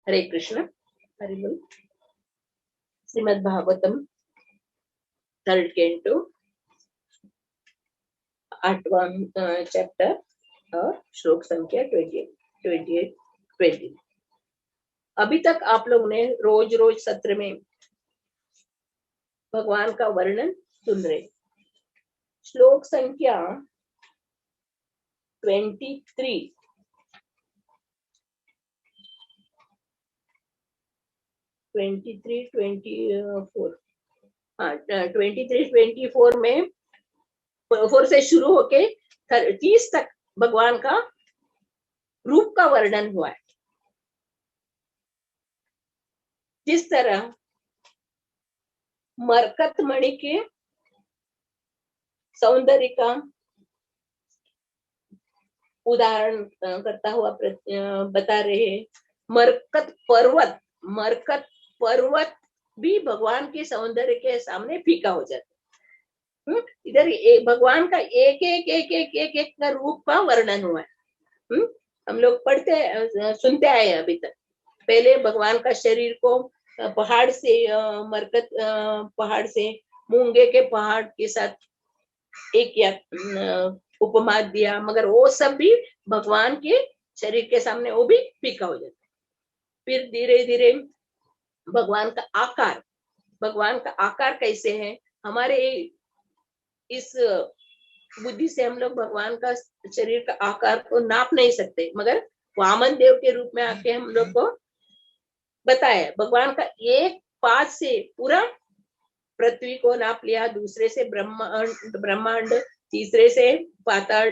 हरे कृष्ण, हरि बोल। Shrimad Bhagavatam third canto 8वां chapter और श्लोक संख्या 20 अभी तक आप लोग ने रोज रोज सत्र में भगवान का वर्णन सुन रहे। श्लोक संख्या 23 24 हाँ 23-24 में 4 से शुरू होके 30 तक भगवान का रूप का वर्णन हुआ है। जिस तरह मरकत मणि के सौंदर्य का उदाहरण करता हुआ बता रहे हैं। मरकत पर्वत भी भगवान के सौंदर्य के सामने फीका हो जाता है। इधर भगवान का एक का रूप का वर्णन हुआ है। हम लोग पढ़ते सुनते आए अभी तक। पहले भगवान का शरीर को पहाड़ से मरकत पहाड़ से मूंगे के पहाड़ के साथ एक या उपमा दिया, मगर वो सब भी भगवान के शरीर के सामने वो भी फीका हो जाता। फिर धीरे धीरे भगवान का आकार कैसे है, हमारे इस बुद्धि से हम लोग भगवान का शरीर का आकार को नाप नहीं सकते, मगर वामन देव के रूप में आके हम लोग को बताया। भगवान का एक पाद से पूरा पृथ्वी को नाप लिया, दूसरे से ब्रह्मांड, तीसरे से पाताल,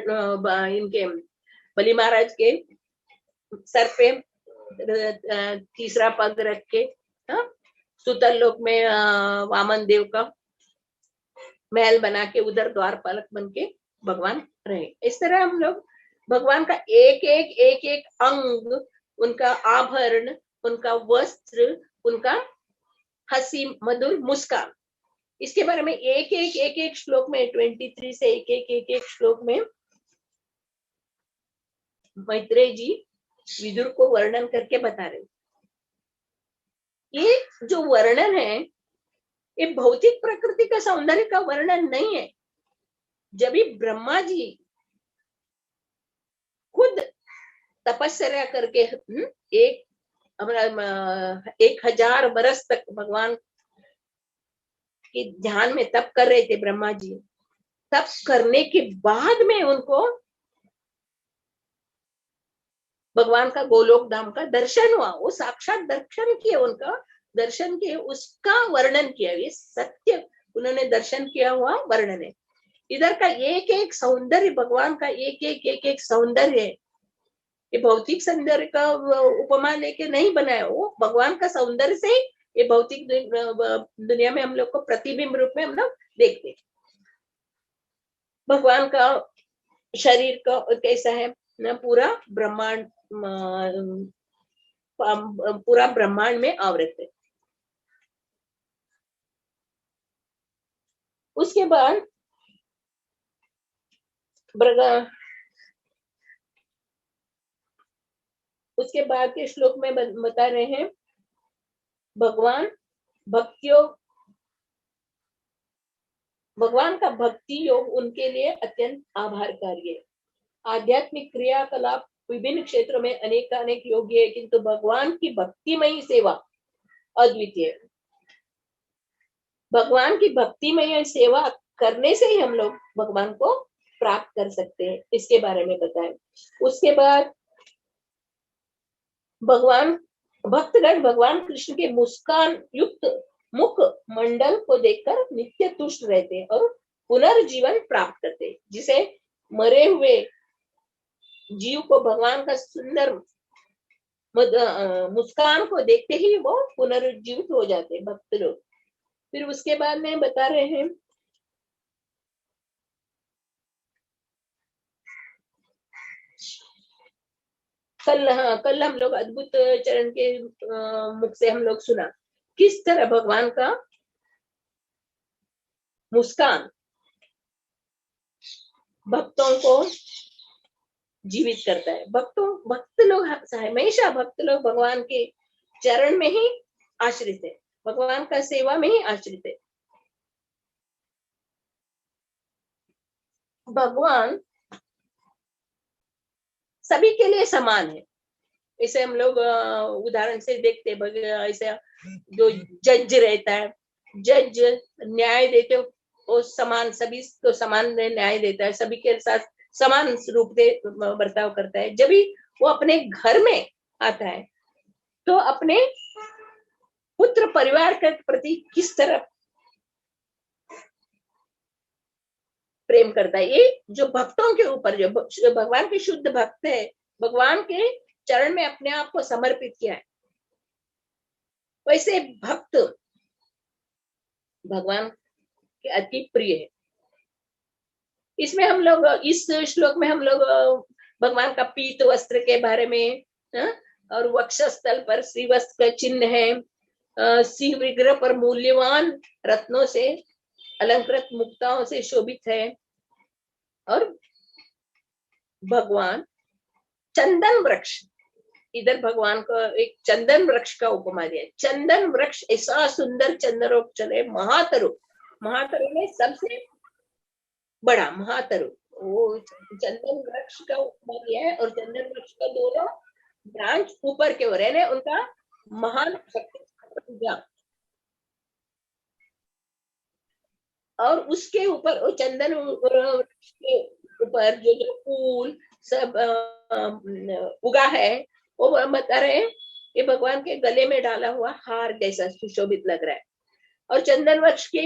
इनके बलि महाराज के सर पे तीसरा पग रख के सुतल लोक में वामन देव का महल बना के उधर द्वारपालक बन के भगवान रहे। इस तरह हम लोग भगवान का एक अंग, उनका आभरण, उनका वस्त्र, उनका हंसी मधुर मुस्कान, इसके बारे में एक श्लोक में 23 से एक श्लोक में मैत्रेय जी विदुर को वर्णन करके बता रहे। ये जो वर्णन है ये भौतिक प्रकृति का सौंदर्य का वर्णन नहीं है। जब भी ब्रह्मा जी खुद तपस्या करके 1000 बरस तक भगवान के ध्यान में तप कर रहे थे ब्रह्मा जी, तप करने के बाद में उनको भगवान का गोलोक धाम का दर्शन हुआ। वो साक्षात दर्शन किए, उनका दर्शन किए, उसका वर्णन किया। ये सत्य उन्होंने दर्शन किया हुआ वर्णन है। इधर का एक सौंदर्य, भगवान का एक सौंदर्य है। ये भौतिक सौंदर्य का उपमा लेके नहीं बनाया, वो भगवान का सौंदर्य से ही ये भौतिक दुनिया में हम लोग को प्रतिबिंब रूप में हम लोग देखते। भगवान का शरीर का कैसा है ना, पूरा ब्रह्मांड में आवृत है। उसके बाद के श्लोक में बता रहे हैं भगवान का भक्ति योग उनके लिए अत्यंत आभारकारी है। आध्यात्मिक क्रियाकलाप विभिन्न क्षेत्रों में अनेक योग्य है, किंतु भगवान की भक्तिमयी सेवा अद्वितीय है। भगवान की भक्तिमय सेवा करने से ही हम लोग भगवान को प्राप्त कर सकते हैं, इसके बारे में बताएं। उसके बाद भक्तगण भगवान कृष्ण के मुस्कान युक्त मुख मंडल को देखकर नित्य तुष्ट रहते हैं और पुनर्जीवन प्राप्त करते हैं। जिसे मरे हुए जीव को भगवान का सुंदर मुस्कान को देखते ही वो पुनर्जीवित हो जाते हैं भक्त लोग। फिर उसके बाद में बता रहे हैं कल हम लोग अद्भुत चरण के मुख से हम लोग सुना किस तरह भगवान का मुस्कान भक्तों को जीवित करता है। भक्त लोग हमेशा भगवान के चरण में ही आश्रित है, भगवान का सेवा में ही आश्रित है। भगवान सभी के लिए समान है। इसे हम लोग उदाहरण से देखते हैं, ऐसे जो जज रहता है, जज न्याय देते वो समान, सभी को समान न्याय देता है, सभी के साथ समान रूप से बर्ताव करता है। जब भी वो अपने घर में आता है तो अपने पुत्र परिवार के प्रति किस तरह प्रेम करता है, ये जो भक्तों के ऊपर, जो भगवान के शुद्ध भक्त है, भगवान के चरण में अपने आप को समर्पित किया है, वैसे भक्त भगवान के अति प्रिय है। इसमें हम लोग, इस श्लोक में हम लोग भगवान का पीत वस्त्र के बारे में, और वक्षस्थल पर श्रीवस्त्र का चिन्ह है, सिंह विग्रह पर मूल्यवान रत्नों से अलंकृत मुक्ताओं से शोभित है, और भगवान चंदन वृक्ष, इधर भगवान को एक चंदन वृक्ष का उपमा दिया। चंदन वृक्ष ऐसा सुंदर चंदन वृक्ष है, महातरु, महातरु में सबसे बड़ा महातरु, वो चंदन वृक्ष का उपमा दिया है। और चंदन वृक्ष का दोनों ब्रांच ऊपर के ओर है, उनका महान शक्ति, और उसके ऊपर वो चंदन वृक्ष के ऊपर जो जो फूल सब उगा है, वो बता रहे हैं ये भगवान के गले में डाला हुआ हार जैसा सुशोभित लग रहा है। और चंदन वृक्ष के,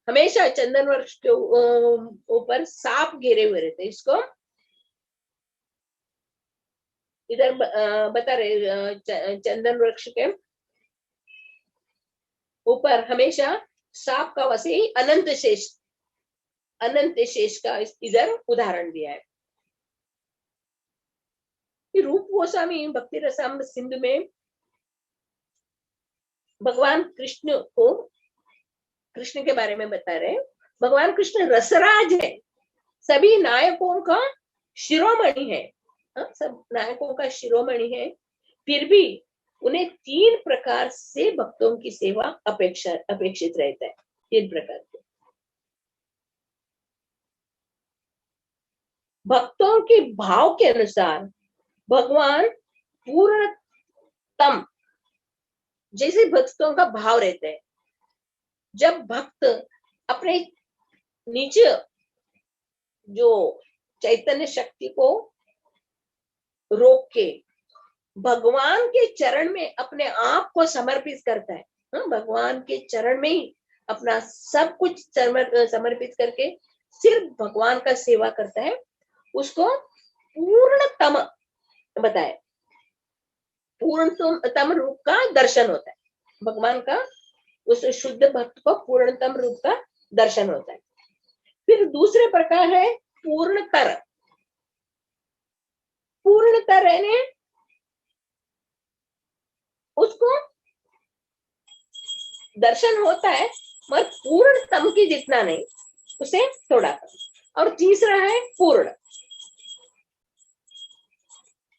हमेशा चंदन वृक्ष के ऊपर सांप घेरे हुए रहते, इसको इधर बता रहे, चंदन वृक्ष के ऊपर हमेशा सांप का वैसे ही अनंत शेष का इधर उदाहरण दिया है। रूप गोस्वामी भक्ति रसामृत सिंधु में भगवान कृष्ण को, कृष्ण के बारे में बता रहे, भगवान कृष्ण रसराज है, सभी नायकों का शिरोमणि है, सब नायकों का शिरोमणि है, फिर भी उन्हें 3 प्रकार से भक्तों की सेवा अपेक्षित रहता है। 3 प्रकार के भक्तों के भाव के अनुसार भगवान पूर्णतम, जैसे भक्तों का भाव रहता है, जब भक्त अपने नीचे जो चैतन्य शक्ति को रोक के भगवान के चरण में अपने आप को समर्पित करता है, भगवान के चरण में ही अपना सब कुछ समर्पित करके सिर्फ भगवान का सेवा करता है, उसको पूर्णतम बताए, पूर्णतम रूप का दर्शन होता है। भगवान का उस शुद्ध भक्त को पूर्णतम रूप का दर्शन होता है। फिर दूसरे प्रकार है पूर्णतर। पूर्णतर यानी उसको दर्शन होता है मगर पूर्णतम की जितना नहीं, उसे थोड़ा कम। और तीसरा है पूर्ण।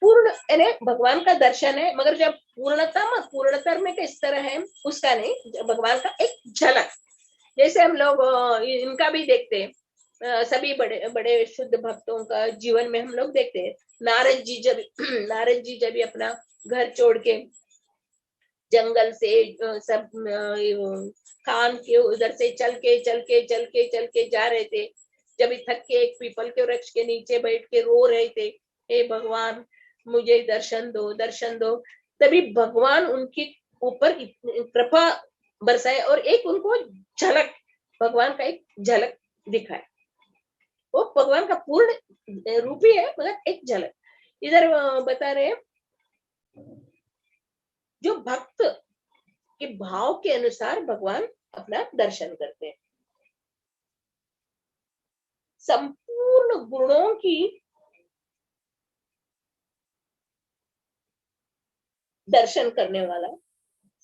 पूर्ण यानी भगवान का दर्शन है, मगर जब पूर्णतम, पूर्णतर में किस तरह है उसका नहीं, भगवान का एक झलक। जैसे हम लोग इनका भी देखते हैं, सभी बड़े बड़े शुद्ध भक्तों का जीवन में हम लोग देखते हैं। नारद जी जब अपना घर छोड़ के जंगल से सब खान के उधर से चल के जा रहे थे, जब थक के एक पीपल के वृक्ष के नीचे बैठ के रो रहे थे, हे भगवान मुझे दर्शन दो, तभी भगवान उनके ऊपर कृपा बरसाए और एक उनको झलक, भगवान का एक झलक दिखाए। वो भगवान का पूर्ण रूप ही है मगर एक झलक। इधर बता रहे जो भक्त के भाव के अनुसार भगवान अपना दर्शन करते हैं। संपूर्ण गुणों की दर्शन करने वाला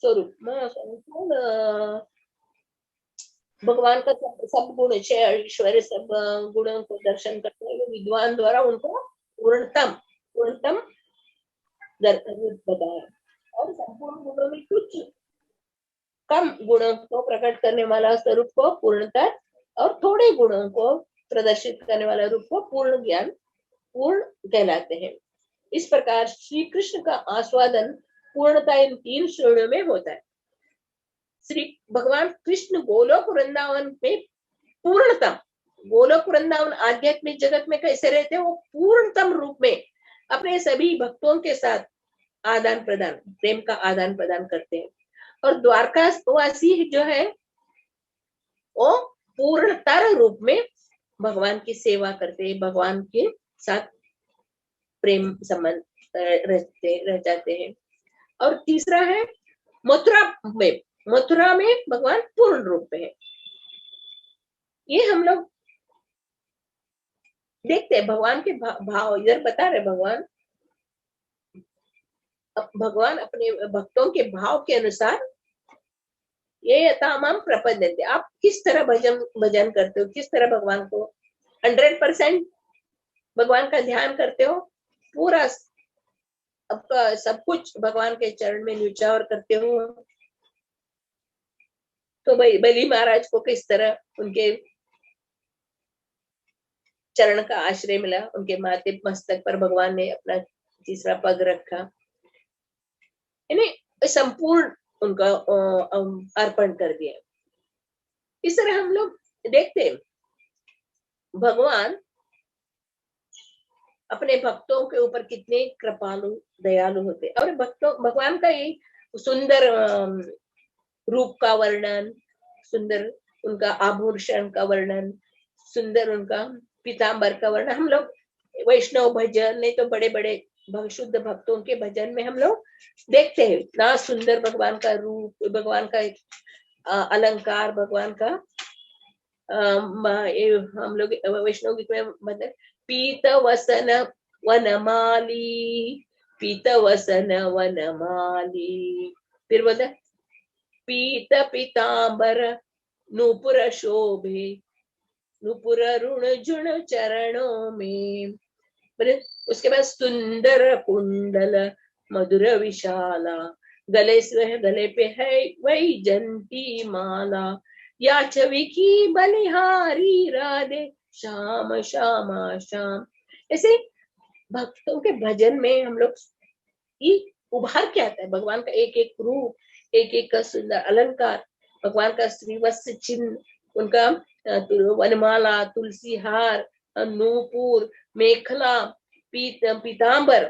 स्वरूप, संपूर्ण भगवान का सब गुण, ऐश्वर्य, सब गुणों को दर्शन करते हैं विद्वान द्वारा, उनको पूर्णतम दर्शन बताया। और संपूर्ण गुणों में कुछ कम गुणों को प्रकट करने वाला स्वरूप को पूर्णता और थोड़े गुणों को प्रदर्शित करने वाला रूप को पूर्ण ज्ञान पूर्ण कहलाते हैं। इस प्रकार श्री कृष्ण का आस्वादन पूर्णता इन तीन श्रेणियों में होता है। श्री भगवान कृष्ण गोलोक वृंदावन में पूर्णतम, गोलोक वृंदावन आध्यात्मिक जगत में कैसे रहते हैं, वो पूर्णतम रूप में अपने सभी भक्तों के साथ आदान प्रदान, प्रेम का आदान प्रदान करते हैं। और द्वारकावासी जो है वो पूर्णतर रूप में भगवान की सेवा करते हैं, भगवान के साथ प्रेम संबंध रह जाते हैं। और तीसरा है मथुरा में भगवान पूर्ण रूप में है। ये हम लोग देखते हैं भगवान के भाव इधर बता रहे भगवान अपने भक्तों के भाव के अनुसार ये यथामाम प्रपद्यन्ते, आप किस तरह भजन करते हो, किस तरह भगवान को 100% भगवान का ध्यान करते हो, पूरा आपका सब कुछ भगवान के चरण में न्यौछावर करते हो। तो भाई बलि महाराज को किस तरह उनके चरण का आश्रय मिला, उनके माथे मस्तक पर भगवान ने अपना तीसरा पग रखा, यानी संपूर्ण उनका अर्पण कर दिया। इस तरह हम लोग देखते हैं भगवान अपने भक्तों के ऊपर कितने कृपालु दयालु होते, और भगवान का ये सुंदर रूप का वर्णन, सुंदर उनका आभूषण का वर्णन, सुंदर उनका पीताम्बर का वर्णन हम लोग वैष्णव भजन नहीं तो बड़े बड़े शुद्ध भक्तों के भजन में हम लोग देखते हैं। इतना सुंदर भगवान का रूप, भगवान का अलंकार, भगवान का हम लोग वैष्णव गीत में मतलब पीत वसन वनमाली, पीत वसन वनमाली, फिर बोलते पीत पीतांबर नूपुर शोभे, नूपुर ऋण झुण चरणों में, उसके बाद सुंदर कुंडल मधुर विशाला, गले पे है वही जंती माला, या छवि की बलिहारी राधे श्याम श्यामा श्याम। ऐसे भक्तों के भजन में हम लोग ये उभार के आता है भगवान का एक एक रूप, एक एक का सुंदर अलंकार, भगवान का श्रीवत्स चिन्ह, उनका वनमाला, तुलसी हार, नूपुर, मेखला, पीतांबर,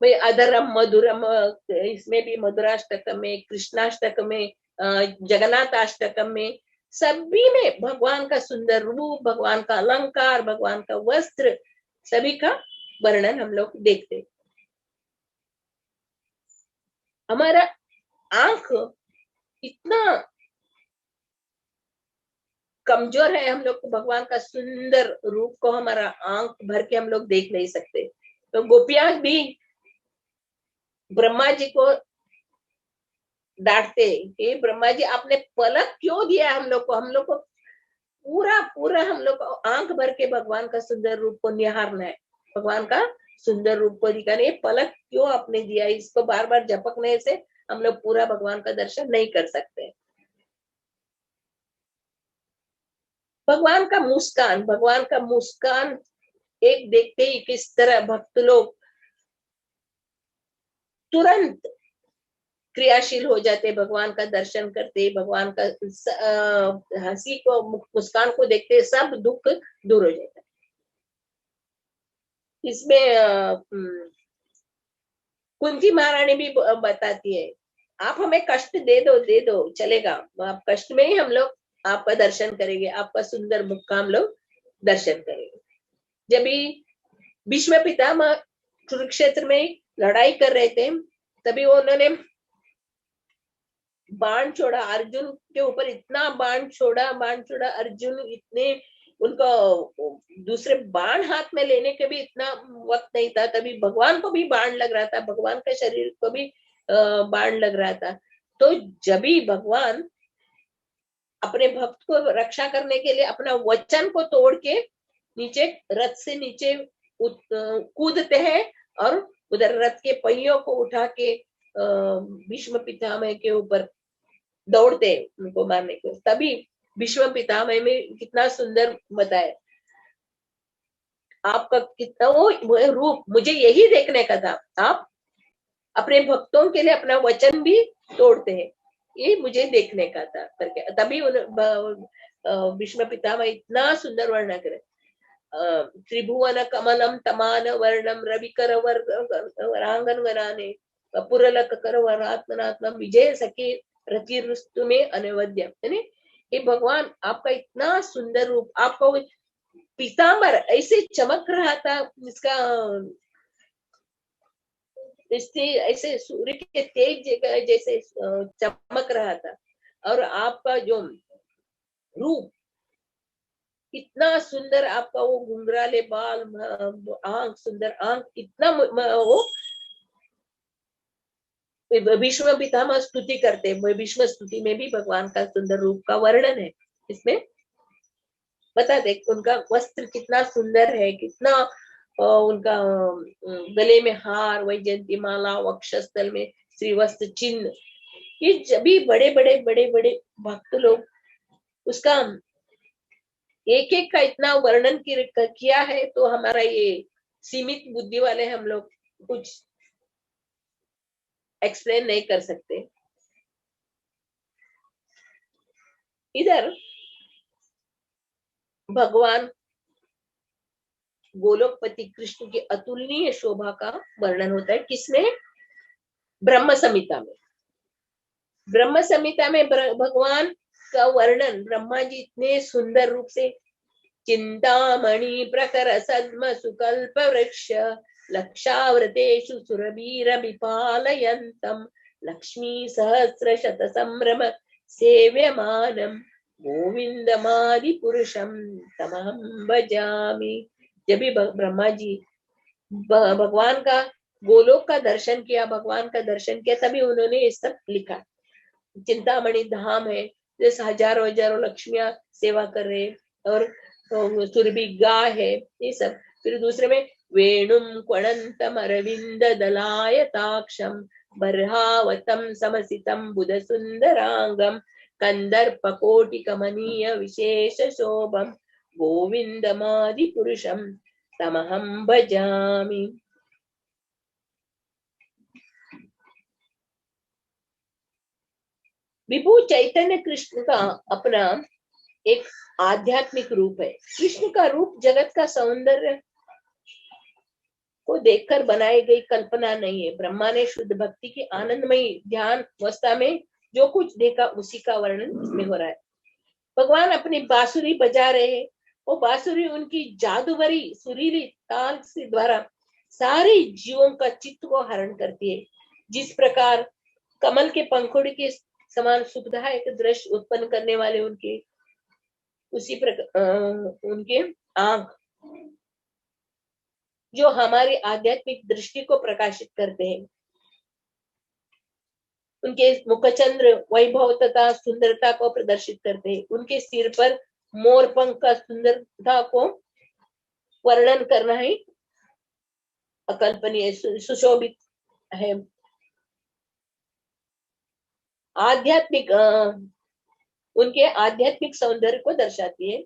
अधरम मधुरम, इसमें भी मधुराष्टकम में, कृष्णाष्टकम में, जगन्नाथाष्टकम में, सभी में भगवान का सुंदर रूप, भगवान का अलंकार, भगवान का वस्त्र, सभी का वर्णन हम लोग देखते। हमारा आंख इतना कमजोर है, हम लोग को भगवान का सुंदर रूप को हमारा आंख भर के हम लोग देख नहीं सकते। तो गोपियां भी ब्रह्मा जी को डांटते कि ब्रह्मा जी आपने पलक क्यों दिया हम लोग को पूरा पूरा हम लोग को आंख भर के भगवान का सुंदर रूप को निहारना है, भगवान का सुंदर रूप को दिखाना है, पलक क्यों आपने दिया, इसको बार बार झपकने से हम लोग पूरा भगवान का दर्शन नहीं कर सकते। भगवान का मुस्कान एक देखते ही किस तरह भक्त लोग तुरंत क्रियाशील हो जाते, भगवान का दर्शन करते, भगवान का हंसी को, मुस्कान को देखते सब दुख दूर हो जाता है। इसमें कुंती महारानी भी बताती है, आप हमें कष्ट दे दो चलेगा, आप कष्ट में ही हम लोग आपका दर्शन करेंगे, आपका सुंदर मुख का हम लोग दर्शन करेंगे। जब भीष्म पितामह कुरुक्षेत्र में लड़ाई कर रहे थे, तभी उन्होंने बाण छोड़ा, अर्जुन के ऊपर इतना बाण छोड़ा, अर्जुन इतने, उनको दूसरे बाण हाथ में लेने के भी इतना वक्त नहीं था, तभी भगवान को भी बाण लग रहा था, भगवान के शरीर को भी बाण लग रहा था। तो जब भी भगवान अपने भक्त को रक्षा करने के लिए अपना वचन को तोड़ के नीचे रथ से नीचे कूदते हैं और उधर रथ के पहियों को उठा के भीष्म पितामह के ऊपर दौड़ते उनको मारने को, तभी भीष्म पितामह में कितना सुंदर बताया, आपका कितना वो रूप मुझे यही देखने का था, आप अपने भक्तों के लिए अपना वचन भी तोड़ते हैं, ये मुझे देखने का था करके, तभी भीष्म पितामह इतना सुंदर वर्णन करे, त्रिभुवन कमलम तमान वर्णम रविकर वरांगन वराने पुरलक कर वरात्मनात्म विजय सके रतिरुस्तु में अनवद्य, यानी ये भगवान आपका इतना सुंदर रूप, आपका पीतांबर ऐसे चमक रहा था, इसका इससे ऐसे सूर्य के तेज जैसे चमक रहा था, और आपका जो रूप इतना सुंदर, आपका वो घुंघराले बाल, आंख सुंदर आंख, इतना वो भीष्म पितामह स्तुति करते, भीष्म स्तुति में भी भगवान का सुंदर रूप का वर्णन है, इसमें बता दे उनका वस्त्र कितना सुंदर है, कितना उनका गले में हार, वैजयंती माला, वक्षस्थल में श्रीवस्त्र चिन्ह, ये जब भी बड़े बड़े भक्त लोग उसका एक एक का इतना वर्णन किया है, तो हमारा ये सीमित बुद्धि वाले हम लोग कुछ एक्सप्लेन नहीं कर सकते। इधर भगवान गोलोकपति कृष्ण की अतुलनीय शोभा का वर्णन होता है, किसमें? ब्रह्म संहिता में। ब्रह्म संहिता में भगवान का वर्णन, ब्रह्मा जी इतने सुंदर रूप से, चिंतामणि प्रकर सद्म सुकल्प वृक्ष लक्षावृतेषु सुरभीर विपालयन्तम लक्ष्मी सहस्र शत संभ्रम सेव्यमानम गोविंदमादि पुरुषम तमहं भजामि। जब भी ब्रह्मा जी भगवान का गोलोक का दर्शन किया, भगवान का दर्शन किया, तभी उन्होंने ये सब लिखा। चिंतामणि धाम है, जैसे हजारों हजारों लक्ष्मियां सेवा कर रहे, और सुरभि गाय है, ये सब। फिर दूसरे में वेणुम क्वणंतम अरविंद दलायताक्षम बर्हावतम समसितम बुध सुंदरांगम कंदर्प कोटि कमनीय विशेष शोभम गोविंदमादि पुरुषम तमहं भजामि। विभु चैतन्य कृष्ण का अपना एक आध्यात्मिक रूप है। कृष्ण का रूप जगत का सौंदर्य को देखकर बनाई गई कल्पना नहीं है। ब्रह्मा ने शुद्ध भक्ति की आनंदमयी ध्यान अवस्था में जो कुछ देखा उसी का वर्णन इसमें हो रहा है। भगवान अपनी बांसुरी बजा रहे हैं, वो बांसुरी उनकी जादूगरी सुरीली ताल से द्वारा सारे जीवों का चित्त को हरण करती है। जिस प्रकार कमल के पंखुड़ी के समान सुखदायक दृश्य उत्पन्न करने वाले उनके, उसी प्रकार उनके आंख जो हमारी आध्यात्मिक दृष्टि को प्रकाशित करते हैं। उनके मुखचंद्र वैभव तथा सुंदरता को प्रदर्शित करते हैं। उनके सिर पर मोर पंख का सुंदरता को वर्णन करना ही अकल्पनीय, सुशोभित है। आध्यात्मिक उनके आध्यात्मिक सौंदर्य को दर्शाती है।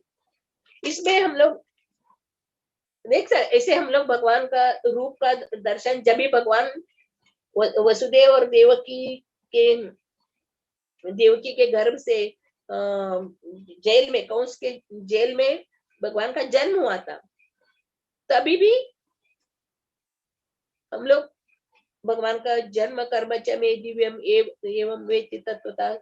इसमें हम लोग देख सकते, ऐसे हम लोग भगवान का रूप का दर्शन जब भी भगवान वसुदेव और देवकी के गर्भ से जेल में, कंस के जेल में भगवान का जन्म हुआ था, तभी भी हम लोग भगवान का जन्म कर्म च मे दिव्यम एवं वेत्ति तत्वता,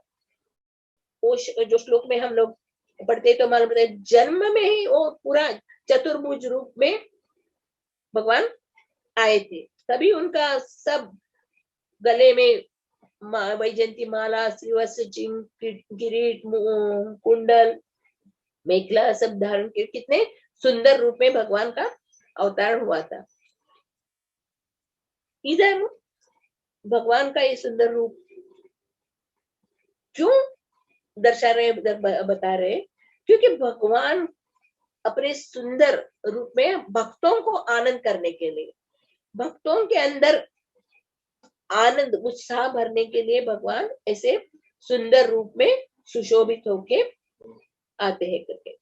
जो श्लोक में हम लोग पढ़ते तो मालूम पड़ता है, जन्म में ही वो पूरा चतुर्भुज रूप में भगवान आए थे। तभी उनका सब गले में वैजयंती माला, श्रीवत्स किरीट, कुंडल, मेखला सब धारण के कितने सुंदर रूप में भगवान का अवतार हुआ था। इधर भगवान का ये सुंदर रूप क्यों दर्शा रहे, बता रहे, क्योंकि भगवान अपने सुंदर रूप में भक्तों को आनंद करने के लिए, भक्तों के अंदर आनंद उत्साह भरने के लिए भगवान ऐसे सुंदर रूप में सुशोभित होके आते हैं करके।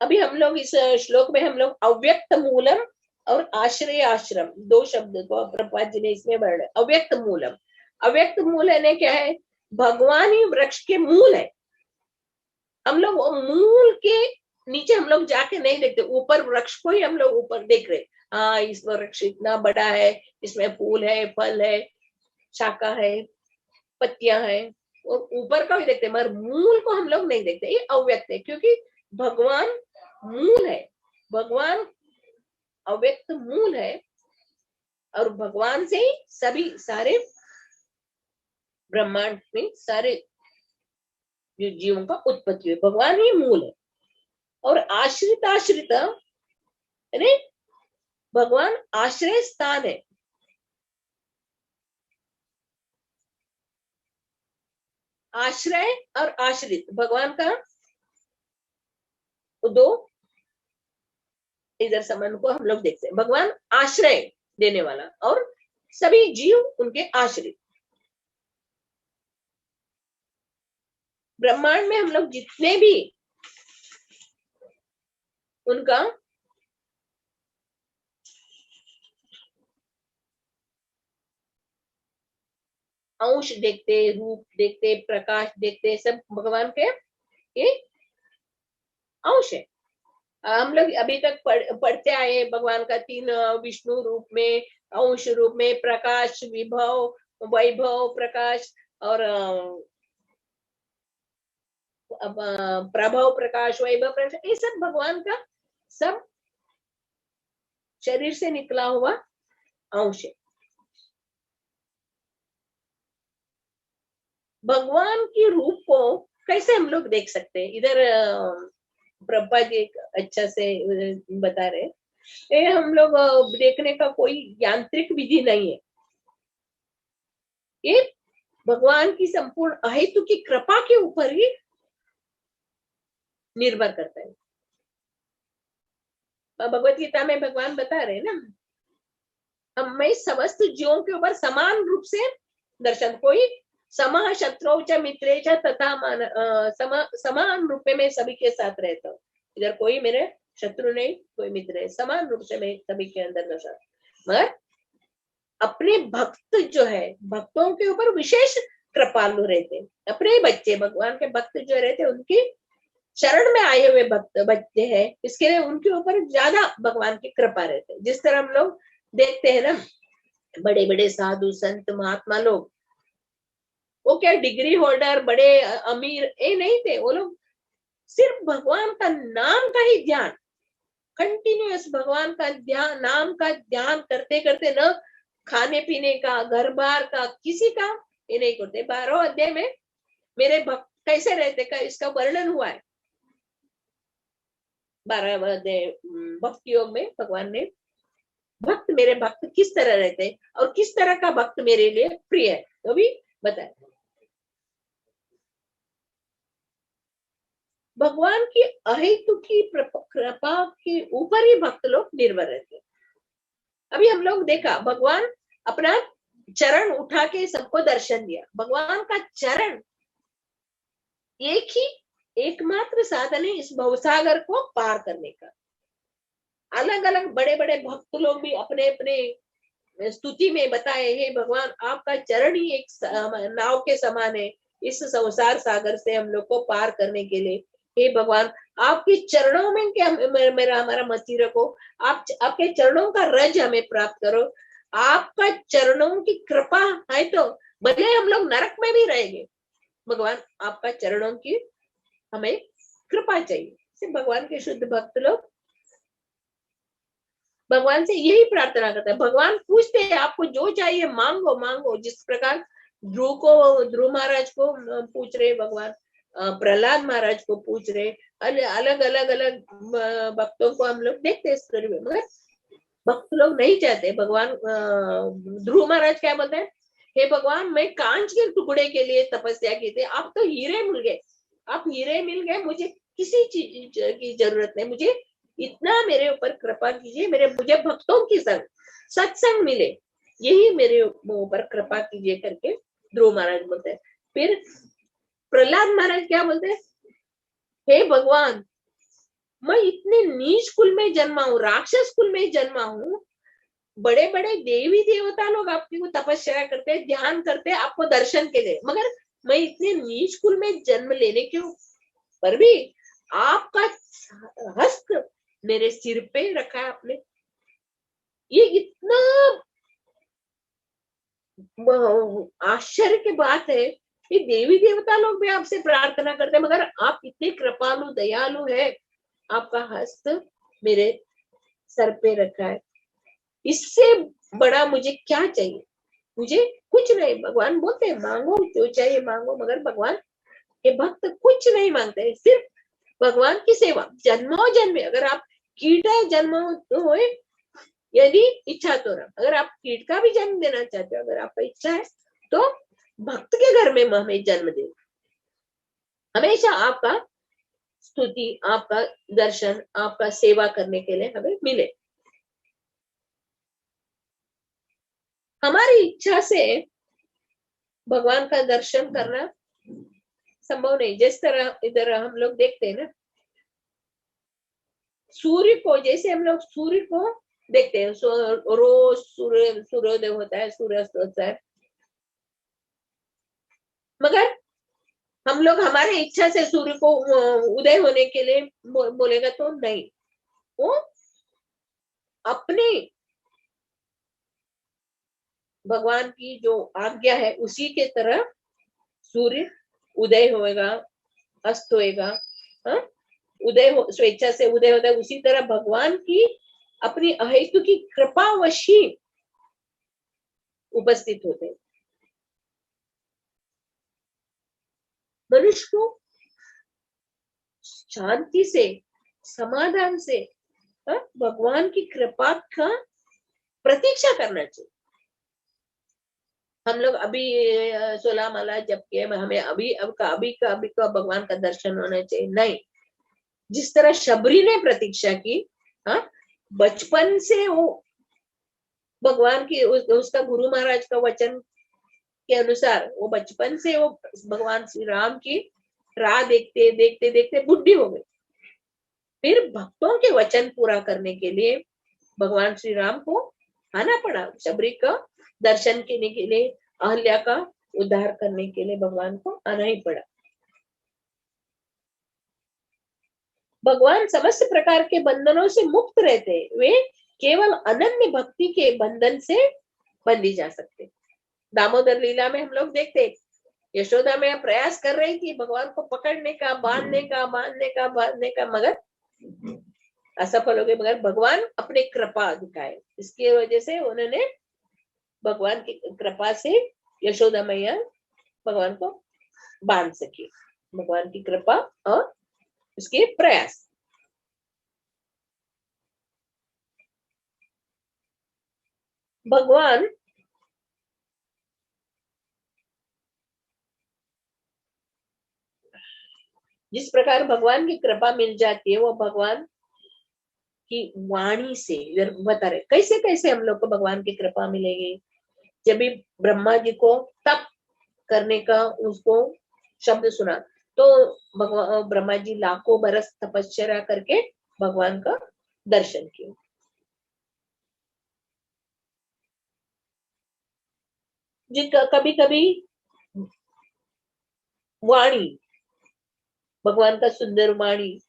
अभी हम लोग इस श्लोक में हम लोग अव्यक्त मूलम और आश्रय आश्रम दो शब्द को प्रभुपाद जी ने इसमें वर्णन। अव्यक्त मूलम, अव्यक्त मूल है क्या है? भगवान ही वृक्ष के मूल है। हम लोग मूल के नीचे हम लोग जाके नहीं देखते, ऊपर वृक्ष को ही हम लोग ऊपर देख रहे। हाँ, इस वृक्ष इतना बड़ा है, इसमें फूल है, फल है, शाखा है, पत्तियां हैं, और ऊपर का भी देखते, मगर मूल को हम लोग नहीं देखते। ये अव्यक्त है, क्योंकि भगवान मूल है, भगवान अव्यक्त मूल है, और भगवान से ही सभी सारे ब्रह्मांड में सारे जो जीवों का उत्पत्ति है, भगवान ही मूल है। और आश्रित आश्रित यानी भगवान आश्रय स्थान है। आश्रय और आश्रित भगवान का दो इधर संबंध को हम लोग देखते हैं। भगवान आश्रय देने वाला और सभी जीव उनके आश्रित। ब्रह्मांड में हम लोग जितने भी उनका अंश देखते, रूप देखते, प्रकाश देखते, सब भगवान के ये अंश है। हम लोग अभी तक पढ़ते आए भगवान का तीन विष्णु रूप में, अंश रूप में, प्रकाश, विभव, वैभव, प्रकाश और प्रभव, प्रकाश, वैभव, प्रकाश, ये सब भगवान का सब शरीर से निकला हुआ अंश है। भगवान के रूप को कैसे हम लोग देख सकते हैं? इधर प्रभा जी अच्छा से बता रहे, ये हम लोग देखने का कोई यांत्रिक विधि नहीं है, ये भगवान की संपूर्ण अहेतु की कृपा के ऊपर ही निर्भर करता है। भगवत गीता में भगवान बता रहे ना, हमें समस्त जीवों के ऊपर समान रूप से दर्शन, कोई समा शत्रु च मित्रे च तथा समान रूप में मैं सभी के साथ रहता हूँ। इधर कोई मेरे शत्रु नहीं, कोई मित्र है, समान रूप से मैं सभी के अंदर दर्शन। मगर अपने भक्त जो है, भक्तों के ऊपर विशेष कृपालु रहते, अपने बच्चे भगवान के भक्त जो रहते उनकी शरण में आए हुए भक्त बच्चे हैं, इसके लिए उनके ऊपर ज्यादा भगवान की कृपा रहते है। जिस तरह हम लोग देखते हैं ना, बड़े बड़े साधु संत महात्मा लोग, वो क्या डिग्री होल्डर, बड़े अमीर ये नहीं थे, वो लोग सिर्फ भगवान का नाम का ही ध्यान, कंटिन्यूअस भगवान का ध्यान, नाम का ध्यान करते करते, न खाने पीने का, घर बार का, किसी का ये नहीं करते। 12 अध्याय में मेरे भक्त कैसे रहते का इसका वर्णन हुआ है। 12 अध्याय भक्ति योग में भगवान ने भक्त, मेरे भक्त किस तरह रहते और किस तरह का भक्त मेरे लिए प्रिय है, तो भी बताया। भगवान की अहेतु की कृपा के ऊपर ही भक्त लोग निर्भर रहते। अभी हम लोग देखा, भगवान अपना चरण उठा के सबको दर्शन दिया। भगवान का चरण एक ही एकमात्र साधन है इस भवसागर को पार करने का। अलग अलग बड़े बड़े भक्त लोग भी अपने अपने स्तुति में बताए, हे भगवान आपका चरण ही एक नाव के समान है इस संसार सागर से हम लोग को पार करने के लिए। हे भगवान आपके चरणों में क्या मेरा हमारा मति रखो, आप आपके चरणों का रज हमें प्राप्त करो। आपका चरणों की कृपा है तो भले हम लोग नरक में भी रहेंगे, भगवान आपका चरणों की हमें कृपा चाहिए। भगवान के शुद्ध भक्त लोग भगवान से यही प्रार्थना करते हैं। भगवान पूछते हैं आपको जो चाहिए मांगो मांगो, जिस प्रकार ध्रुव महाराज को पूछ रहे भगवान, प्रहलाद महाराज को पूछ रहे, अलग अलग अलग भक्तों को हम लोग देखते हैं स्टोरी में। मगर भक्त लोग नहीं चाहते। भगवान ध्रुव महाराज क्या बोलते हैं, हे भगवान मैं कांच के टुकड़े के लिए तपस्या की थी, आप तो हीरे मिल गए, आप हीरे मिल गए, मुझे किसी चीज की जरूरत नहीं, मुझे इतना मेरे ऊपर कृपा कीजिए, मुझे भक्तों की संग सत्संग मिले, यही मेरे ऊपर कृपा कीजिए करके ध्रुव महाराज बोलते हैं। फिर प्रहलाद महाराज क्या बोलते हैं, हे भगवान, मैं इतने नीच कुल में जन्मा हूँ, राक्षस कुल में जन्मा हूँ, बड़े बड़े देवी देवता लोग आपकी को तपस्या करते हैं, ध्यान करते हैं आपको दर्शन के लिए, मगर मैं इतने नीच कुल में जन्म लेने क्यों, पर भी आपका हस्त मेरे सिर पे रखा है आपने। ये इतना आश्चर्य की बात है कि देवी देवता लोग भी आपसे प्रार्थना करते हैं, मगर आप इतने कृपालु दयालु है, आपका हस्त मेरे सर पे रखा है, इससे बड़ा मुझे क्या चाहिए, मुझे कुछ नहीं। भगवान बोलते हैं मांगो जो चाहिए मांगो, मगर भगवान के भक्त कुछ नहीं मांगते, सिर्फ भगवान की सेवा। जन्मों जन्मे अगर आप कीट जन्म हुए, यदि इच्छा तो रहा, अगर आप कीट का भी जन्म देना चाहते हो, अगर आपका इच्छा है तो भक्त के घर में हमें जन्म दे, हमेशा आपका स्तुति, आपका दर्शन, आपका सेवा करने के लिए हमें मिले। हमारी इच्छा से भगवान का दर्शन करना संभव नहीं। जिस तरह इधर हम लोग देखते हैं ना, सूर्य को, जैसे हम लोग सूर्य को देखते हैं, रोज सूर्योदय होता है, सूर्यास्त होता है, मगर हम लोग हमारे इच्छा से सूर्य को उदय होने के लिए बोलेगा तो नहीं, वो अपनी भगवान की जो आज्ञा है उसी के तरह सूर्य उदय होएगा, अस्त होएगा, हाँ? उदय स्वेच्छा से उदय होता है, उसी तरह भगवान की अपनी अहेतु की कृपावशी उपस्थित होते हैं। मनुष्य को शांति से, समाधान से, हाँ? भगवान की कृपा का प्रतीक्षा करना चाहिए। हम लोग अभी 16 माला जप के हमें अभी का भगवान का दर्शन होना चाहिए, नहीं। जिस तरह शबरी ने प्रतीक्षा की, हाँ, बचपन से वो भगवान की उसका गुरु महाराज का वचन के अनुसार वो बचपन से वो भगवान श्री राम की राह देखते देखते देखते बुद्धि हो गई। फिर भक्तों के वचन पूरा करने के लिए भगवान श्री राम को आना पड़ा, शबरी का दर्शन करने के लिए, अहल्या का उद्धार करने के लिए भगवान को आना ही पड़ा। भगवान समस्त प्रकार के बंधनों से मुक्त रहते, वे केवल अनन्य भक्ति के बंधन से बंधी जा सकते। दामोदर लीला में हम लोग देखते, यशोदा में प्रयास कर रही थी भगवान को पकड़ने का, बांधने का, मगर असफल हो गए। मगर भगवान अपने कृपा दिखाए, इसकी वजह से उन्होंने भगवान की कृपा से यशोदा मैया भगवान को बांध सकी, भगवान की कृपा और उसके प्रयास। भगवान जिस प्रकार भगवान की कृपा मिल जाती है, वो भगवान की वाणी से बता रहे कैसे कैसे हम लोग को भगवान की कृपा मिलेगी। जब भी ब्रह्मा जी को तप करने का उसको शब्द सुना, तो भगवान ब्रह्मा जी लाखों बरस तपस्या करके भगवान का दर्शन किया। जी कभी कभी वाणी, भगवान का सुंदर वाणी,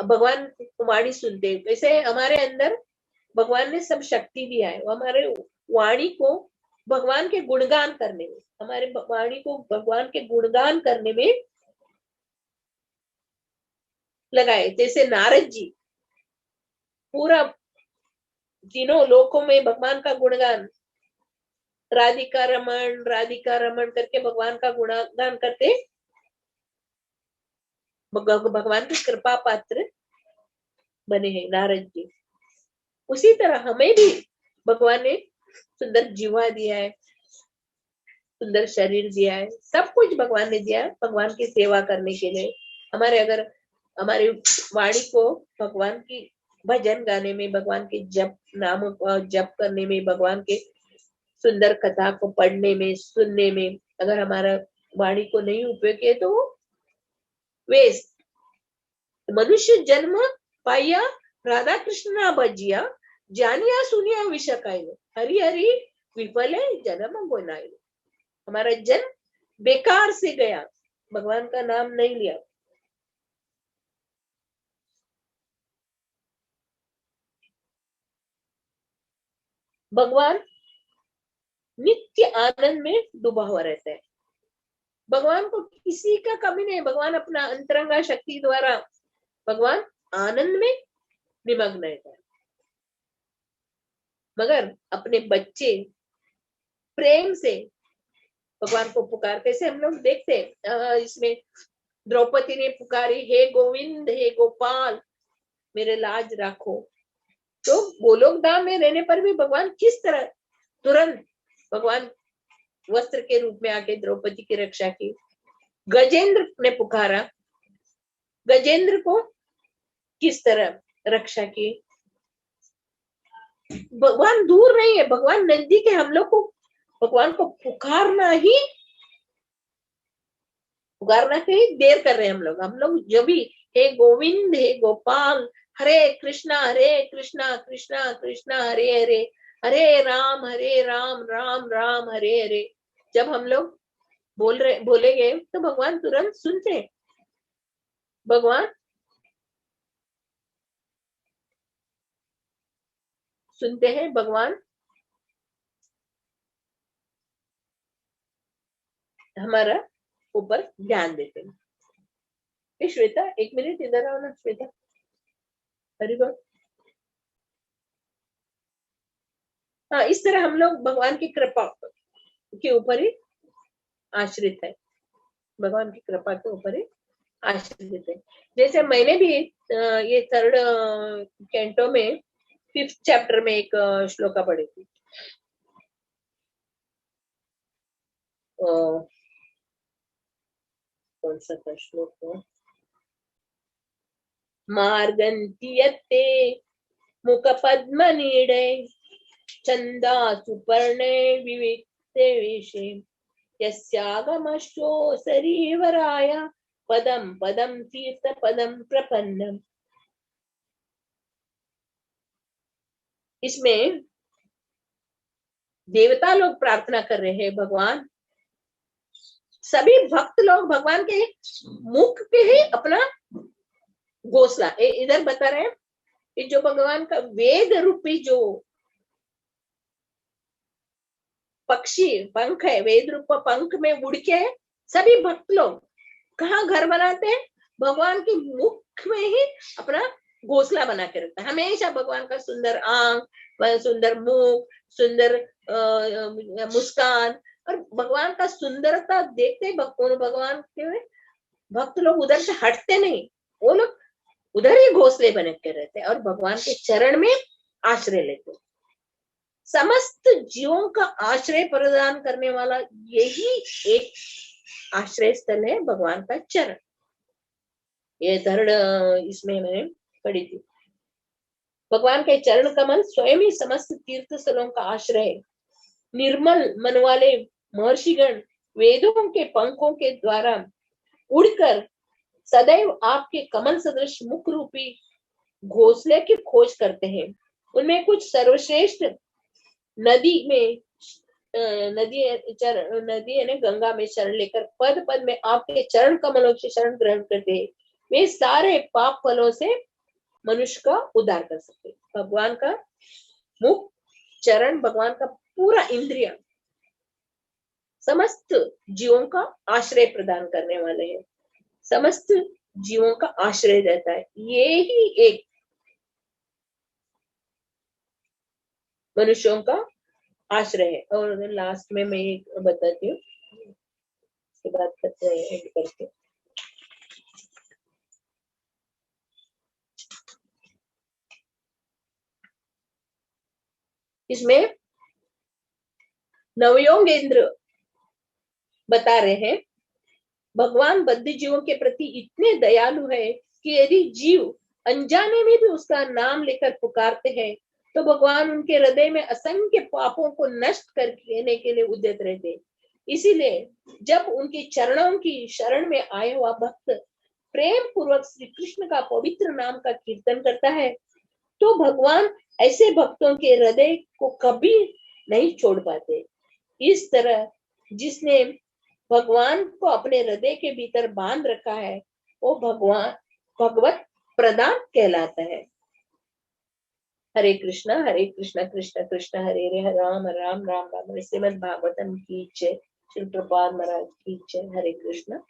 भगवान वाणी सुनते, वैसे हमारे अंदर भगवान ने सब शक्ति दिया है, वो हमारे वाणी को भगवान के गुणगान करने में, हमारे वाणी को भगवान के गुणगान करने में लगाए। जैसे नारद जी पूरा तीनों लोकों में भगवान का गुणगान, राधिका रमन करके भगवान का गुणगान करते, भगवान की कृपा पात्र बने हैं नारद जी। उसी तरह हमें भी भगवान ने सुंदर जीवा दिया है, सुंदर शरीर दिया है, सब कुछ भगवान ने दिया है भगवान की सेवा करने के लिए। अगर हमारी वाणी को भगवान की भजन गाने में, भगवान के जप नाम जप करने में, भगवान के सुंदर कथा को पढ़ने में, सुनने में, अगर हमारा वाणी को नहीं उपयोग किया तो वेस्ट। मनुष्य जन्म पाया राधा कृष्ण भजिया, जानिया सुनिया विषकाय, हरि हरि विफले जन्म गोनाय। हमारा जन्म बेकार से गया, भगवान का नाम नहीं लिया। भगवान नित्य आनंद में डूबा हुआ रहता है। भगवान को किसी का कमी नहीं। भगवान अपना अंतरंगा शक्ति द्वारा भगवान आनंद में निमग्न रहता है। मगर अपने बच्चे प्रेम से भगवान को पुकार, कैसे हम लोग देखते हैं इसमें द्रौपदी ने पुकारी, हे गोविंद हे गोपाल मेरे लाज रखो। तो गोलोक धाम में रहने पर भी भगवान किस तरह तुरंत भगवान वस्त्र के रूप में आके द्रौपदी की रक्षा की। गजेंद्र ने पुकारा, गजेंद्र को किस तरह रक्षा की। भगवान दूर नहीं है, भगवान नजदीक है। हम लोग को भगवान को पुकारना ही देर कर रहे हैं हम लोग जब भी हे गोविंद हे गोपाल हरे कृष्णा कृष्णा कृष्णा हरे हरे, हरे राम राम राम हरे हरे, जब हम लोग बोलेंगे तो भगवान तुरंत सुनते हैं। भगवान सुनते हैं, भगवान हमारा ऊपर ध्यान देते हैं। श्वेता एक मिनट इधर आओ ना श्वेता। हरी बोल। हाँ, इस तरह हम लोग भगवान की कृपा के ऊपर ही आश्रित है, भगवान की कृपा के ऊपर ही आश्रित है। जैसे मैंने भी ये थर्ड कैंटो में 5th चैप्टर में एक श्लोका पढ़ी थी। कौन सा था श्लोक? मार्गन्तियते मुख पद्म नीडे चंदा सुपर्णे विविक्ते विषे यस्यागमश्चो सरीवराय पदम पदम तीर्थ पदम प्रपन्नम। इसमें देवता लोग प्रार्थना कर रहे हैं, भगवान सभी भक्त लोग भगवान के मुख पे ही अपना घोंसला इधर बता रहे हैं कि जो भगवान का वेद रूपी जो पक्षी पंख है, वेद रूप पंख में उड़ के सभी भक्त लोग कहाँ घर बनाते हैं? भगवान के मुख में ही अपना घोंसला बना के रखता है। हमेशा भगवान का सुंदर आंख, सुंदर मुख, सुंदर मुस्कान, और भगवान का सुंदरता देखते भगवान के भक्त लोग उधर से हटते नहीं, वो लोग उधर ही घोंसले बने के रहते और भगवान के चरण में आश्रय लेते। समस्त जीवों का आश्रय प्रदान करने वाला यही एक आश्रय स्थल है, भगवान का चरण। ये थर्ड इसमें मैंने पढ़ी थी। भगवान के चरण कमल स्वयं ही समस्त तीर्थ स्थलों का आश्रय है। निर्मल मन वाले महर्षिगण वेदों के पंखों के द्वारा उड़कर सदैव आपके कमल सदृश मुख रूपी घोंसले की खोज करते हैं। उनमें कुछ सर्वश्रेष्ठ नदी में नदी ने गंगा में शरण लेकर पद पद में आपके चरण कमलों से शरण ग्रहण करते हैं। वे सारे पाप फलों से मनुष्य का उद्धार कर सकते। भगवान का मुख चरण, भगवान का पूरा इंद्रिया समस्त जीवों का आश्रय प्रदान करने वाले हैं, समस्त जीवों का आश्रय रहता है। ये ही एक मनुष्यों का आश्रय है। और लास्ट में मैं एक बताती हूँ, इसके बाद करते हैं करके। इसमें नवयोगेंद्र बता रहे हैं, भगवान बद्ध जीवों के प्रति इतने दयालु है कि यदि जीव अनजाने में भी उसका नाम लेकर पुकारते हैं तो भगवान उनके हृदय में असंख्य पापों को नष्ट कर लेने के लिए उद्यत रहते। इसीलिए जब उनके चरणों की शरण में आया हुआ भक्त प्रेम पूर्वक श्री कृष्ण का पवित्र नाम का कीर्तन करता है तो भगवान ऐसे भक्तों के हृदय को कभी नहीं छोड़ पाते। इस तरह जिसने भगवान को अपने हृदय के भीतर बांध रखा है वो भगवान भगवत प्रदान कहलाता है। हरे कृष्णा कृष्ण कृष्ण हरे हरे, हरे राम राम राम राम। श्रीमद् भागवतम की जय। श्री प्रभुपाद महाराज की जय। हरे कृष्णा।